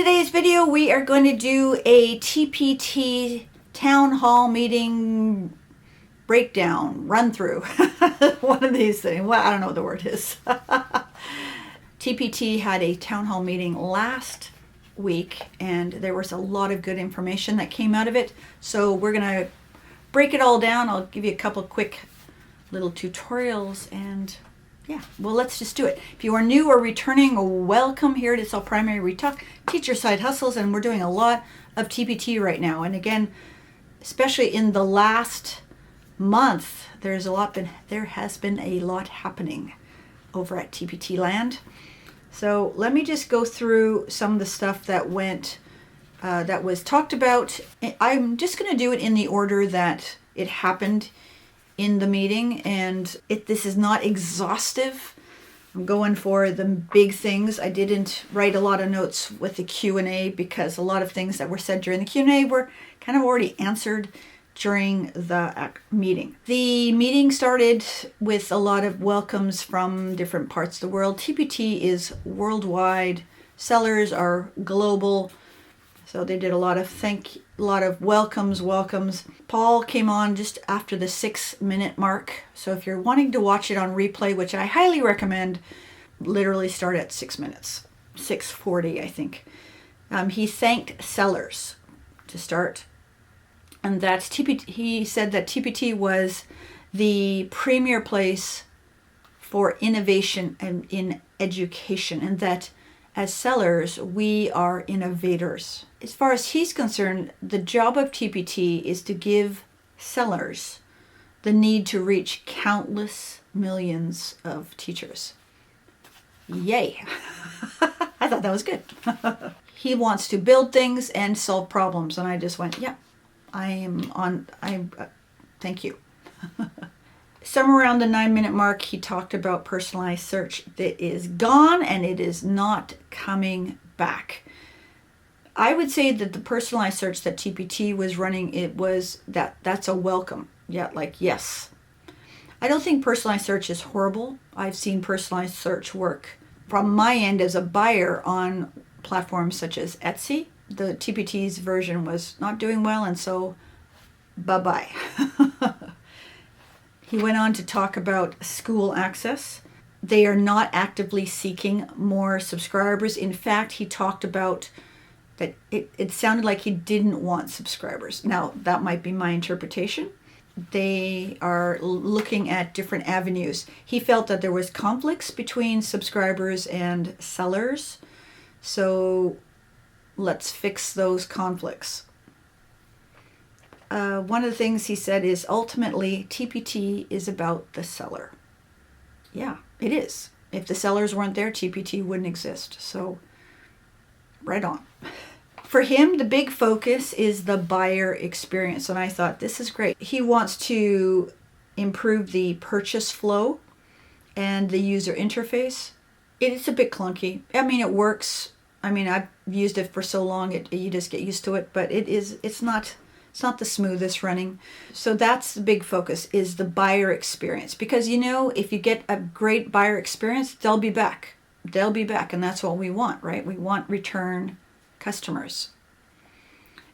today's video, we are going to do a TPT town hall meeting breakdown, run through. One of these things. Well, I don't know what the word is. TPT had a town hall meeting last week, and there was a lot of good information that came out of it. So we're going to break it all down. I'll give you a couple quick little tutorials, and yeah, well, let's just do it. If you are new or returning, welcome here to It's All Primary We Talk Teacher Side Hustles, and we're doing a lot of TPT right now. And again, especially in the last month, there has been a lot happening over at TPT land. So let me just go through some of the stuff that was talked about. I'm just going to do it in the order that it happened in the meeting, and this is not exhaustive. I'm going for the big things. I didn't write a lot of notes with the Q&A because a lot of things that were said during the Q&A were kind of already answered during the meeting. The meeting started with a lot of welcomes from different parts of the world. TPT is worldwide. Sellers are global. So they did a lot of welcomes. Paul came on just after the 6-minute mark. So if you're wanting to watch it on replay, which I highly recommend, literally start at 6 minutes, 6:40, I think. He thanked sellers to start. And that's TPT. He said that TPT was the premier place for innovation and in education, and that as sellers, we are innovators. As far as he's concerned, the job of TPT is to give sellers the need to reach countless millions of teachers. Yay! I thought that was good. He wants to build things and solve problems, and I just went, yeah, thank you. Somewhere around the 9-minute mark, he talked about personalized search that is gone and it is not coming back. I would say that the personalized search that TPT was running, that's a welcome. Yeah, yes. I don't think personalized search is horrible. I've seen personalized search work from my end as a buyer on platforms such as Etsy. The TPT's version was not doing well, and so bye-bye. He went on to talk about school access. They are not actively seeking more subscribers. In fact, he talked about that it sounded like he didn't want subscribers. Now, that might be my interpretation. They are looking at different avenues. He felt that there was conflicts between subscribers and sellers. So let's fix those conflicts. One of the things he said is ultimately TPT is about the seller. Yeah, it is. If the sellers weren't there, TPT wouldn't exist. So, right on. For him, the big focus is the buyer experience, and I thought this is great. He wants to improve the purchase flow and the user interface. It's a bit clunky. I mean, it works. I mean, I've used it for so long, you just get used to it, but it's not the smoothest running. So that's the big focus, is the buyer experience. Because, if you get a great buyer experience, they'll be back. They'll be back, and that's what we want, right? We want return customers.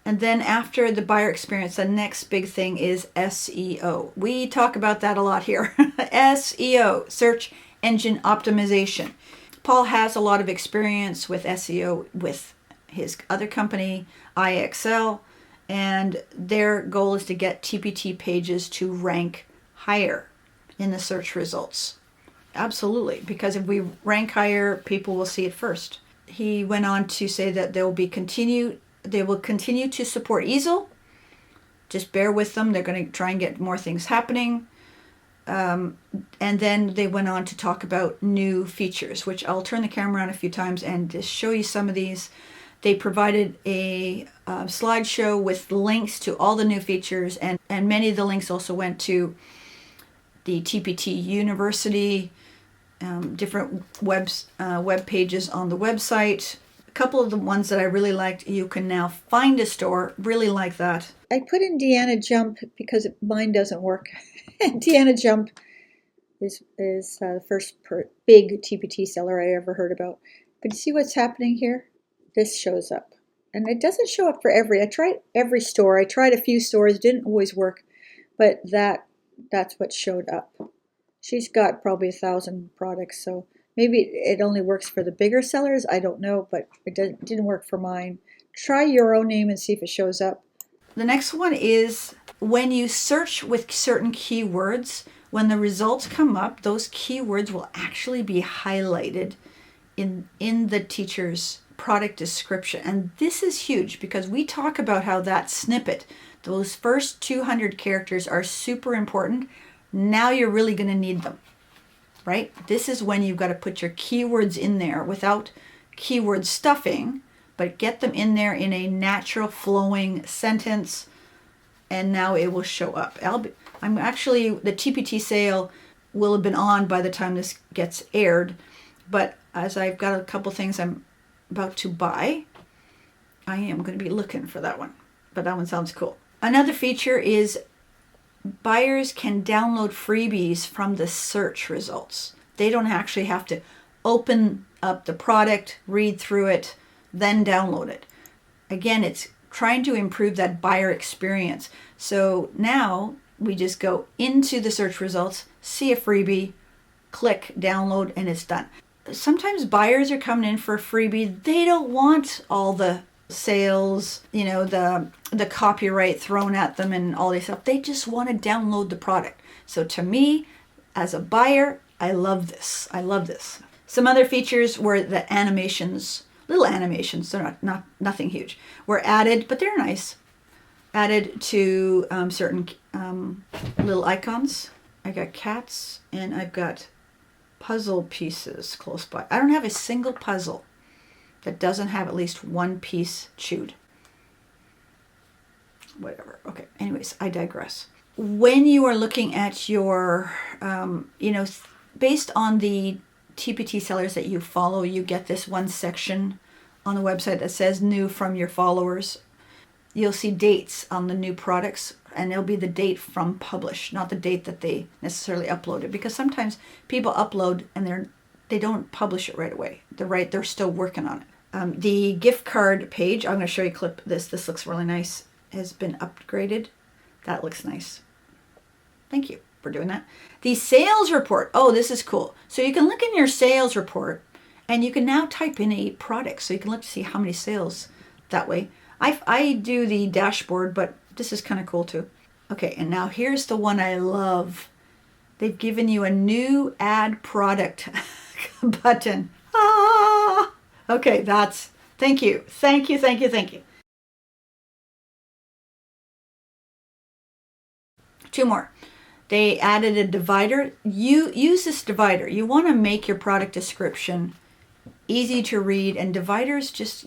And then after the buyer experience, the next big thing is SEO. We talk about that a lot here. SEO, search engine optimization. Paul has a lot of experience with SEO with his other company, IXL, and their goal is to get TPT pages to rank higher in the search results. Absolutely, because if we rank higher, people will see it first. He went on to say that they will continue to support easel. Just bear with them. They're going to try and get more things happening. And then they went on to talk about new features, which I'll turn the camera around a few times and just show you some of these. They provided a slideshow with links to all the new features, and many of the links also went to the TPT University, different web pages on the website. A couple of the ones that I really liked, you can now find a store, really like that. I put in Deanna Jump because mine doesn't work. Deanna Jump is the first big TPT seller I ever heard about. But you see what's happening here? this shows up. And it doesn't show up for I tried every store. I tried a few stores, didn't always work, but that's what showed up. She's got probably 1,000 products, so maybe it only works for the bigger sellers. I don't know, but it didn't work for mine. Try your own name and see if it shows up. The next one is when you search with certain keywords, when the results come up, those keywords will actually be highlighted in the teacher's product description. And this is huge because we talk about how that snippet, those first 200 characters are super important. Now you're really going to need them, right? This is when you've got to put your keywords in there without keyword stuffing, but get them in there in a natural flowing sentence, and now it will show up. I'm actually, the TPT sale will have been on by the time this gets aired, but as I've got a couple things I'm about to buy, I am going to be looking for that one, but that one sounds cool. Another feature is buyers can download freebies from the search results. They don't actually have to open up the product, read through it, then download it. Again, it's trying to improve that buyer experience. So now we just go into the search results, see a freebie, click download, and it's done. Sometimes buyers are coming in for a freebie. They don't want all the sales, the copyright thrown at them and all this stuff. They just want to download the product. So to me, as a buyer, I love this. I love this. Some other features were the animations, little animations, they're not nothing huge, were added, but they're nice. Added to certain little icons. I got cats and I've got puzzle pieces close by. I don't have a single puzzle that doesn't have at least one piece chewed. Whatever. Okay. Anyways, I digress. When you are looking at your, based on the TPT sellers that you follow, you get this one section on the website that says new from your followers. You'll see dates on the new products, and it'll be the date from publish, not the date that they necessarily uploaded, because sometimes people upload and they don't publish it right away. They're still working on it. The gift card page, I'm going to show you a clip. This looks really nice. Has been upgraded. That looks nice. Thank you for doing that. The sales report. Oh, this is cool. So you can look in your sales report, and you can now type in a product, so you can look to see how many sales that way. I do the dashboard, but this is kind of cool too. Okay, and now here's the one I love. They've given you a new add product button. Ah! Okay, thank you. Thank you. Two more. They added a divider. You use this divider. You want to make your product description easy to read, and dividers just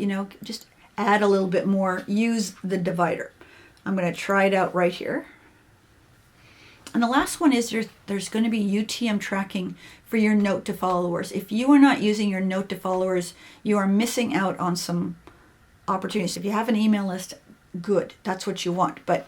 add a little bit more. Use the divider. I'm going to try it out right here. And the last one is there's going to be UTM tracking for your note to followers. If you are not using your note to followers, you are missing out on some opportunities. If you have an email list, good. That's what you want. But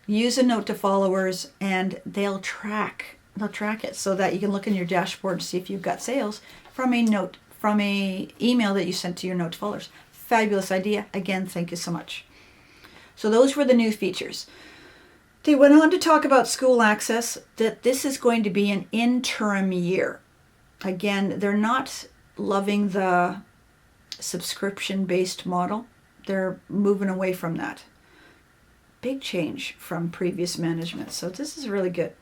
use a note to followers, and they'll track it so that you can look in your dashboard to see if you've got sales from a email that you sent to your note to followers. Fabulous idea. Again, thank you so much. So those were the new features. They went on to talk about school access, that this is going to be an interim year. Again, they're not loving the subscription-based model. They're moving away from that. Big change from previous management. So this is really good.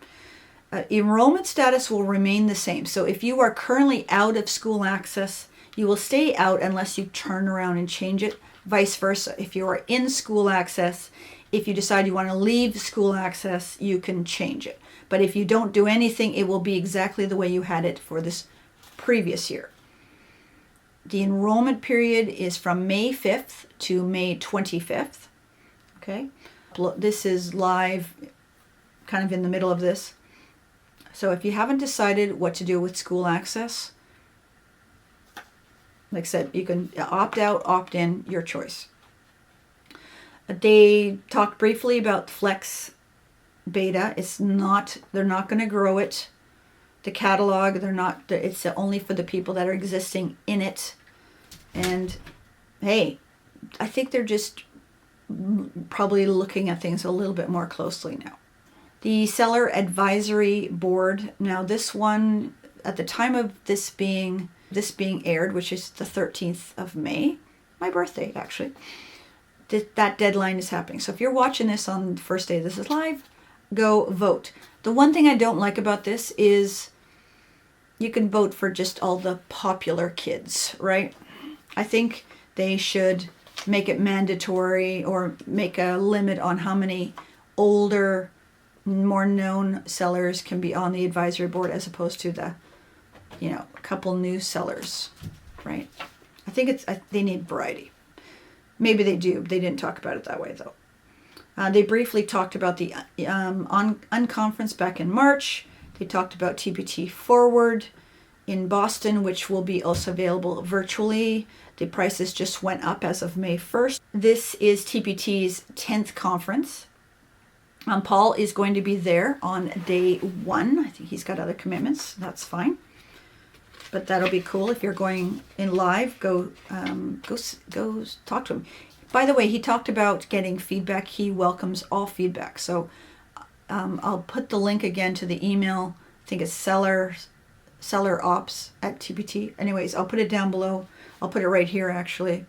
Enrollment status will remain the same. So if you are currently out of school access, you will stay out unless you turn around and change it. Vice versa. If you are in school access, if you decide you want to leave school access, you can change it. But if you don't do anything, it will be exactly the way you had it for this previous year. The enrollment period is from May 5th to May 25th. Okay. This is live, kind of in the middle of this. So if you haven't decided what to do with school access, like I said, you can opt out, opt in, your choice. They talked briefly about Flex Beta. They're not going to grow it. The catalog, it's only for the people that are existing in it. And hey, I think they're just probably looking at things a little bit more closely now. The Seller Advisory Board. Now this one, at the time of this being aired, which is the 13th of May, my birthday actually, that deadline is happening. So if you're watching this on the first day this is live, go vote. The one thing I don't like about this is you can vote for just all the popular kids, right? I think they should make it mandatory or make a limit on how many older, more known sellers can be on the advisory board as opposed to the, a couple new sellers, right? I think they need variety. Maybe they do. They didn't talk about it that way though. They briefly talked about the unconference back in March. They talked about TPT Forward in Boston, which will be also available virtually. The prices just went up as of May 1st. This is TPT's 10th conference. Paul is going to be there on day 1. I think he's got other commitments. That's fine. But that'll be cool. If you're going in live, go talk to him. By the way, he talked about getting feedback. He welcomes all feedback. So I'll put the link again to the email. I think it's seller ops at TPT. Anyways, I'll put it down below. I'll put it right here actually.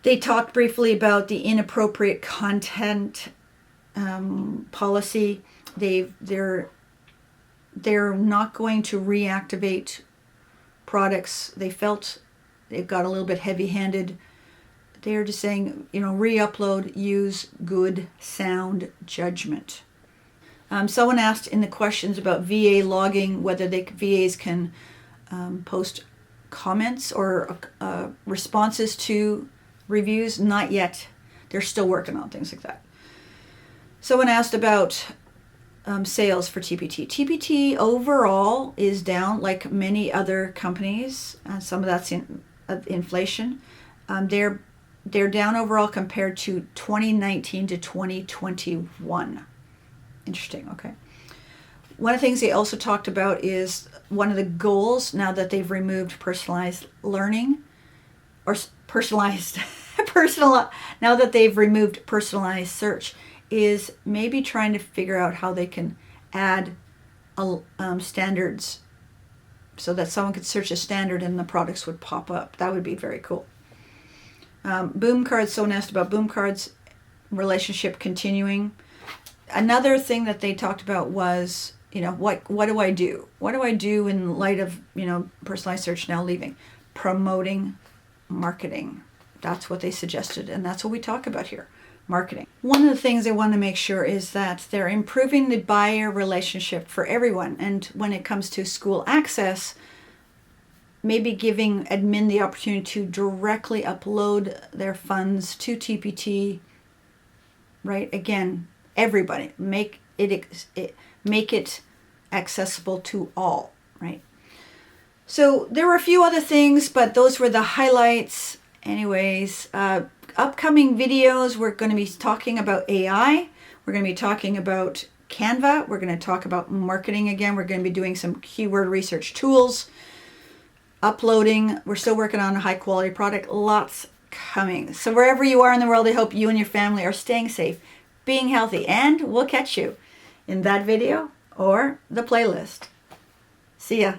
They talked briefly about the inappropriate content policy. They're not going to reactivate products. They felt it got a little bit heavy-handed. They're just saying, re-upload, use good sound judgment. Someone asked in the questions about VA logging whether VAs can post comments or responses to reviews. Not yet. They're still working on things like that. Someone asked about sales for TPT. TPT overall is down like many other companies. Some of that's inflation. They're down overall compared to 2019 to 2021. Interesting, okay. One of the things they also talked about is one of the goals now that they've removed personalized learning or now that they've removed personalized search is maybe trying to figure out how they can add standards so that someone could search a standard and the products would pop up. That would be very cool. Boom cards, someone asked about boom cards, relationship continuing. Another thing that they talked about was, what do I do? What do I do in light of, personalized search now leaving? Promoting marketing. That's what they suggested, and that's what we talk about here, marketing. One of the things they want to make sure is that they're improving the buyer relationship for everyone, and when it comes to school access, maybe giving admin the opportunity to directly upload their funds to TPT, right? Again, everybody, make it accessible to all, right? So there were a few other things, but those were the highlights. Anyways, upcoming videos, we're going to be talking about AI. We're going to be talking about Canva. We're going to talk about marketing again. We're going to be doing some keyword research tools. Uploading. We're still working on a high quality product. Lots coming. So wherever you are in the world, I hope you and your family are staying safe, being healthy, and we'll catch you in that video or the playlist. See ya.